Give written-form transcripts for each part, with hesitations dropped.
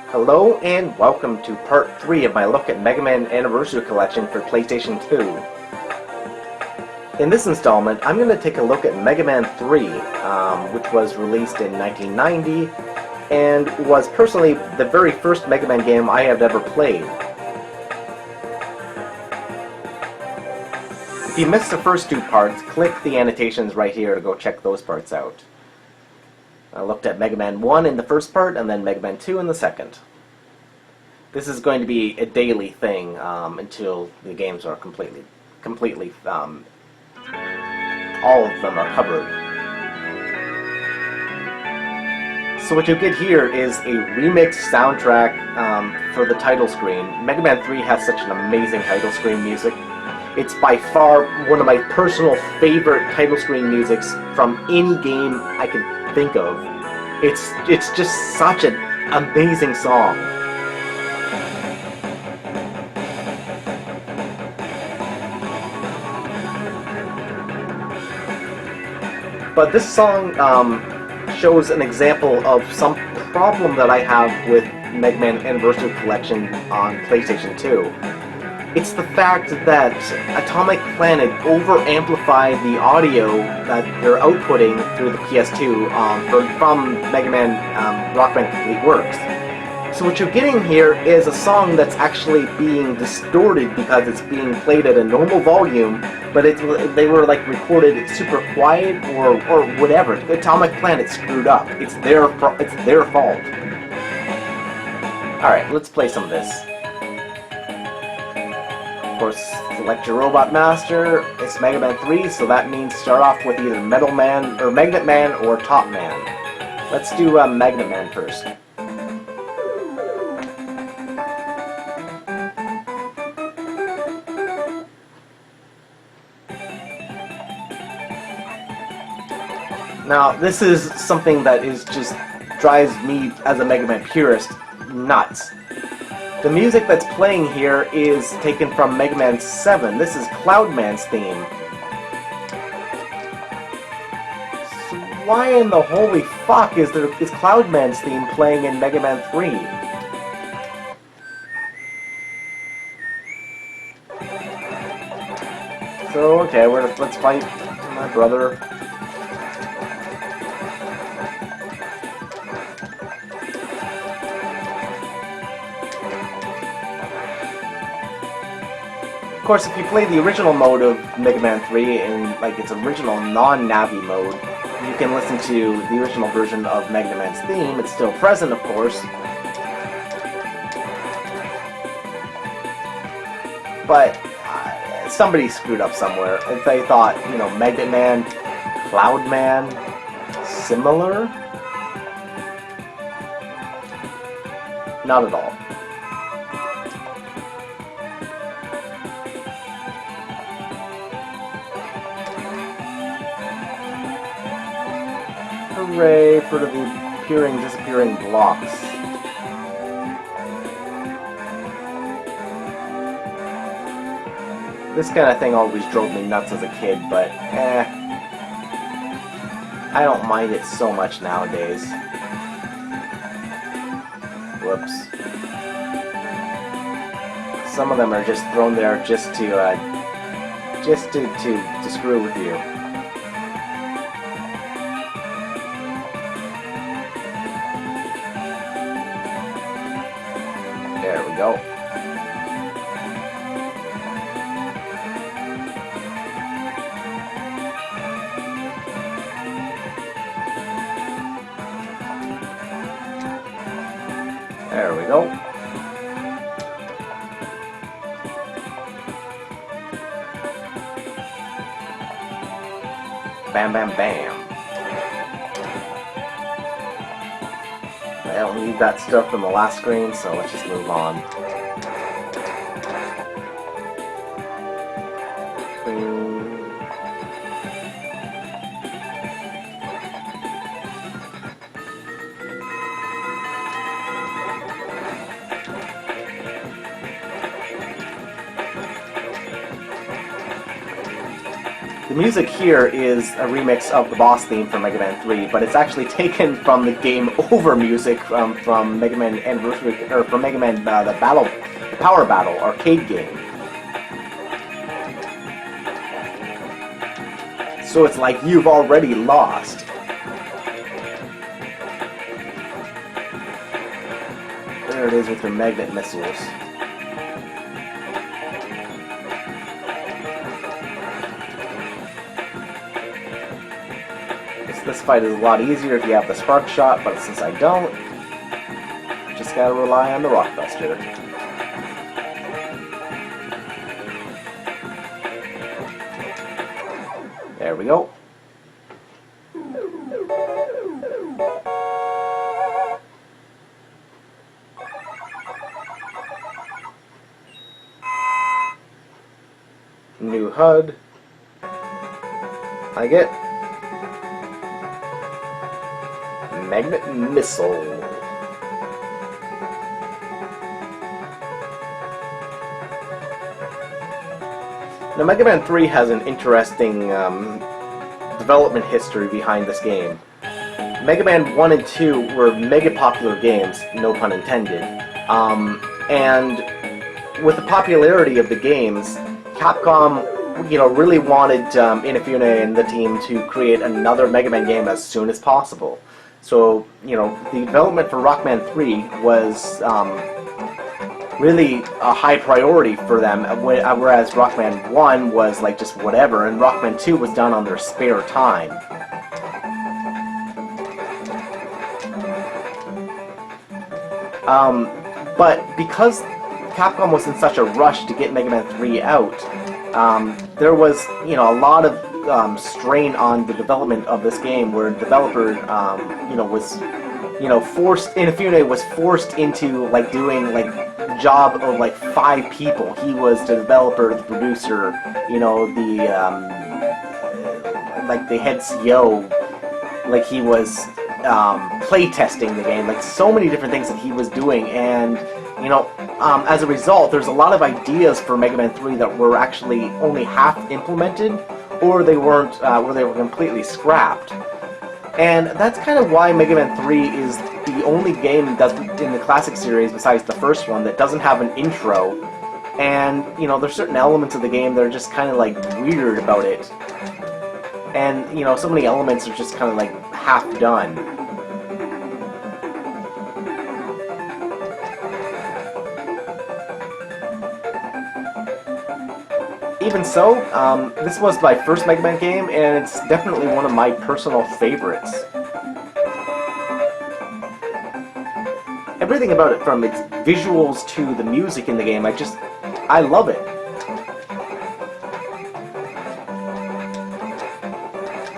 Hello and welcome to part 3 of my look at Megaman Anniversary Collection for PlayStation 2. In this installment, I'm going to take a look at Megaman 3, which was released in 1990, and was personally the very first Megaman game I have ever played. If you missed the first two parts, click the annotations right here to go check those parts out. I looked at Megaman 1 in the first part, and then Megaman 2 in the second. This is going to be a daily thing until the games are completely, all of them are covered. So what you get here is a remixed soundtrack for the title screen. Megaman 3 has such an amazing title screen music. It's by far one of my personal favorite title screen musics from any game I can think of. It's just such an amazing song. But this song shows an example of some problem that I have with Megaman Anniversary Collection on PlayStation 2. It's the fact that Atomic Planet over-amplified the audio that they're outputting through the PS2 from Megaman Rock Band Complete Works. So what you're getting here is a song that's actually being distorted because it's being played at a normal volume, but they were like recorded super quiet or whatever. Atomic Planet screwed up. It's their fault. Alright, let's play some of this. Of course, select your Robot Master. It's Mega Man 3, so that means start off with either Metal Man, or Magnet Man, or Top Man. Let's do Magnet Man first. Now, this is something that just drives me, as a Mega Man purist, nuts. The music that's playing here is taken from Mega Man 7. This is Cloudman's theme. So why in the holy fuck is Cloudman's theme playing in Mega Man 3? So, okay, let's fight my brother. Of course, if you play the original mode of Mega Man 3 in like its original non-Navi mode, you can listen to the original version of Mega Man's theme. It's still present, of course. But somebody screwed up somewhere. If they thought, you know, Mega Man, Cloud Man, similar? Not at all. Hooray for the appearing, disappearing blocks. This kind of thing always drove me nuts as a kid, but I don't mind it so much nowadays. Whoops. Some of them are just thrown there just to screw with you. There we go. There we go. Bam, bam, bam. I don't need that stuff from the last screen, so let's just move on. The music here is a remix of the boss theme from Mega Man 3, but it's actually taken from the Game Over music from Mega Man Anniversary, or from Mega Man the Power Battle arcade game. So it's like you've already lost. There it is with your magnet missiles. This fight is a lot easier if you have the spark shot, but since I don't, just gotta rely on the Rockbuster. There we go. New HUD. I get magnet missile. Now, Mega Man 3 has an interesting development history behind this game. Mega Man 1 and 2 were mega popular games, no pun intended. And with the popularity of the games, Capcom, really wanted Inafune and the team to create another Mega Man game as soon as possible. So, the development for Rockman 3 was really a high priority for them, whereas Rockman 1 was like just whatever, and Rockman 2 was done on their spare time. But because Capcom was in such a rush to get Mega Man 3 out, there was, a lot of strain on the development of this game, where the developer, was, Inafune was forced into doing a job of 5 people. He was the developer, the producer, the head CEO. He was playtesting the game, so many different things that he was doing, and as a result, there's a lot of ideas for Mega Man 3 that were actually only half implemented, or they weren't, or they were completely scrapped. And that's kind of why Mega Man 3 is the only game in the classic series, besides the first one, that doesn't have an intro. And, there's certain elements of the game that are just kind of weird about it. And, so many elements are just kind of half done. Even so, this was my first Mega Man game, and it's definitely one of my personal favorites. Everything about it, from its visuals to the music in the game, I love it.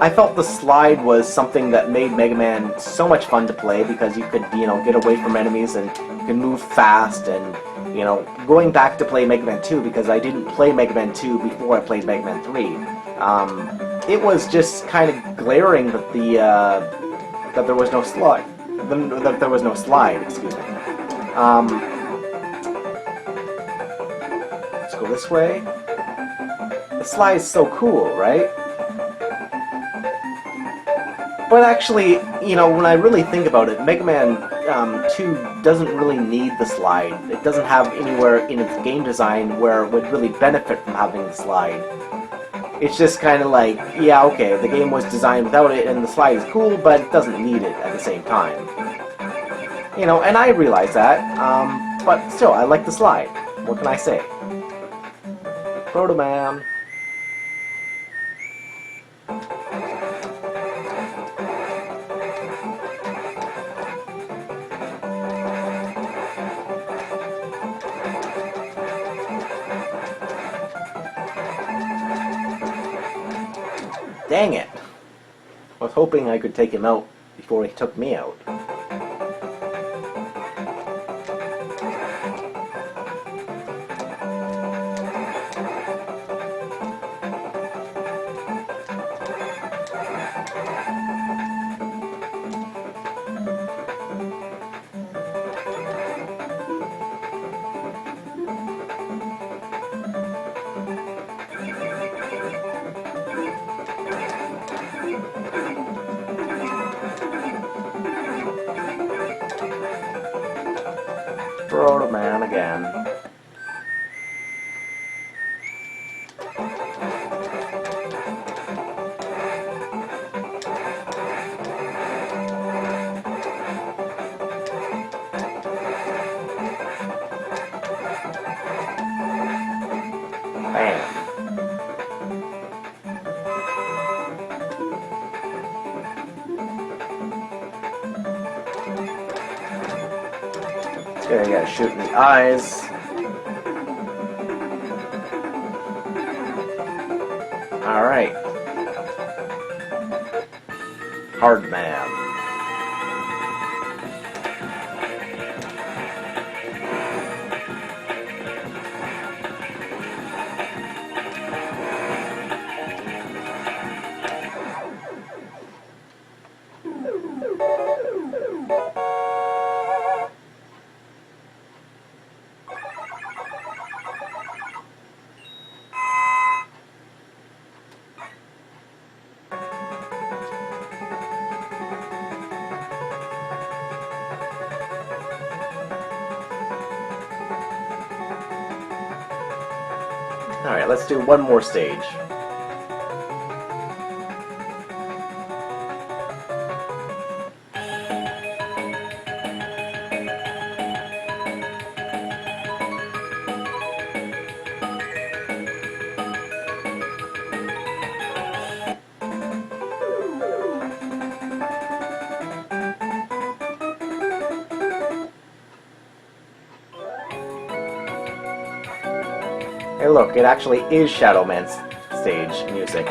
I felt the slide was something that made Mega Man so much fun to play, because you could, get away from enemies and you can move fast, and going back to play Mega Man 2, because I didn't play Mega Man 2 before I played Mega Man 3, it was just kind of glaring that that there was no slide. That there was no slide, excuse me. Let's go this way. The slide is so cool, right? But actually, when I really think about it, Mega Man 2 doesn't really need the slide. It doesn't have anywhere in its game design where it would really benefit from having the slide. It's just kind of yeah, okay, the game was designed without it, and the slide is cool, but it doesn't need it at the same time. And I realize that, but still, I like the slide. What can I say? Proto Man. Dang it! I was hoping I could take him out before he took me out. Proto Man again. Bam. Okay, I gotta shoot in the eyes. Alright. Hard Man. Alright, let's do one more stage. Hey look, it actually is Shadow Man's stage music.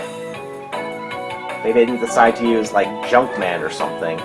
They didn't decide to use, like, Junkman or something.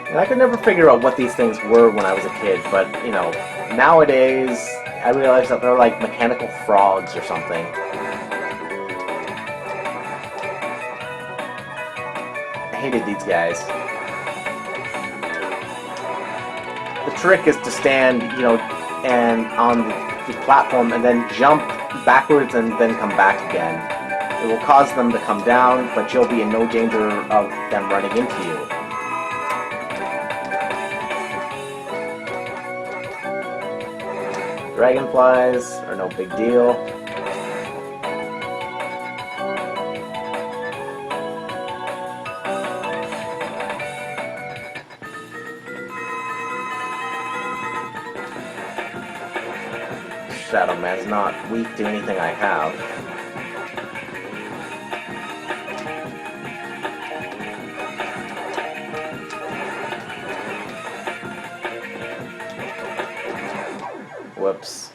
And I could never figure out what these things were when I was a kid, but, you know, nowadays I realize that they're like mechanical frogs or something. I hated these guys. The trick is to stand, you know, and on the platform and then jump backwards and then come back again. It will cause them to come down, but you'll be in no danger of them running into you. Dragonflies are no big deal. Shadow Man's not weak to anything I have. Whoops.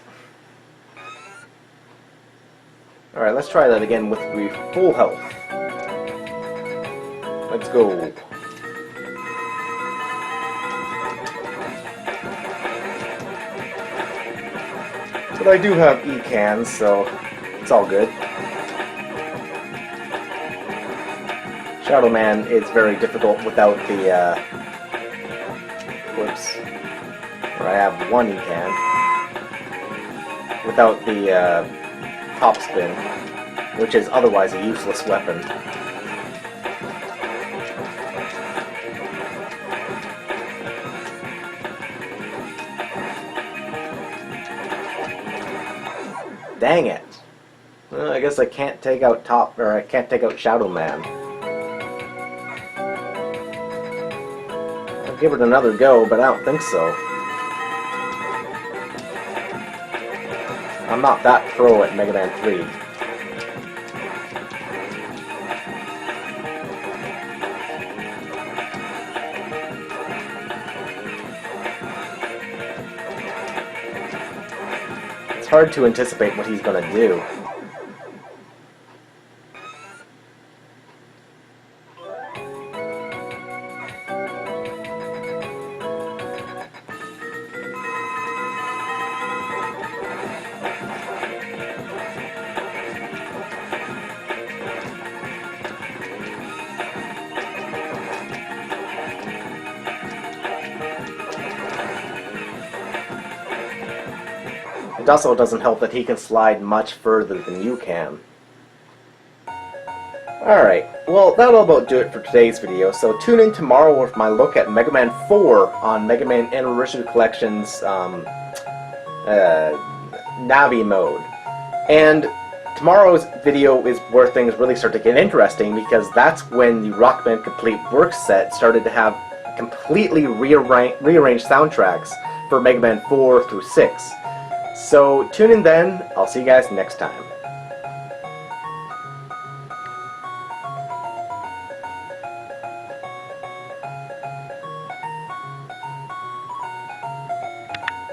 Alright, let's try that again with full health. Let's go. But I do have E-cans, so it's all good. Shadow Man is very difficult without the, whoops. Or I have one E-can. Without the, top spin. which is otherwise a useless weapon. Dang it! Well, I guess I can't take out I can't take out Shadow Man. I'll give it another go, but I don't think so. I'm not that pro at Megaman 3. It's hard to anticipate what he's gonna do. It also doesn't help that he can slide much further than you can. Alright, well that'll about do it for today's video, so tune in tomorrow with my look at Mega Man 4 on Mega Man Anniversary Collection's Navi mode. And tomorrow's video is where things really start to get interesting, because that's when the Rock Band Complete Works set started to have completely rearranged soundtracks for Mega Man 4 through 6. So tune in then. I'll see you guys next time.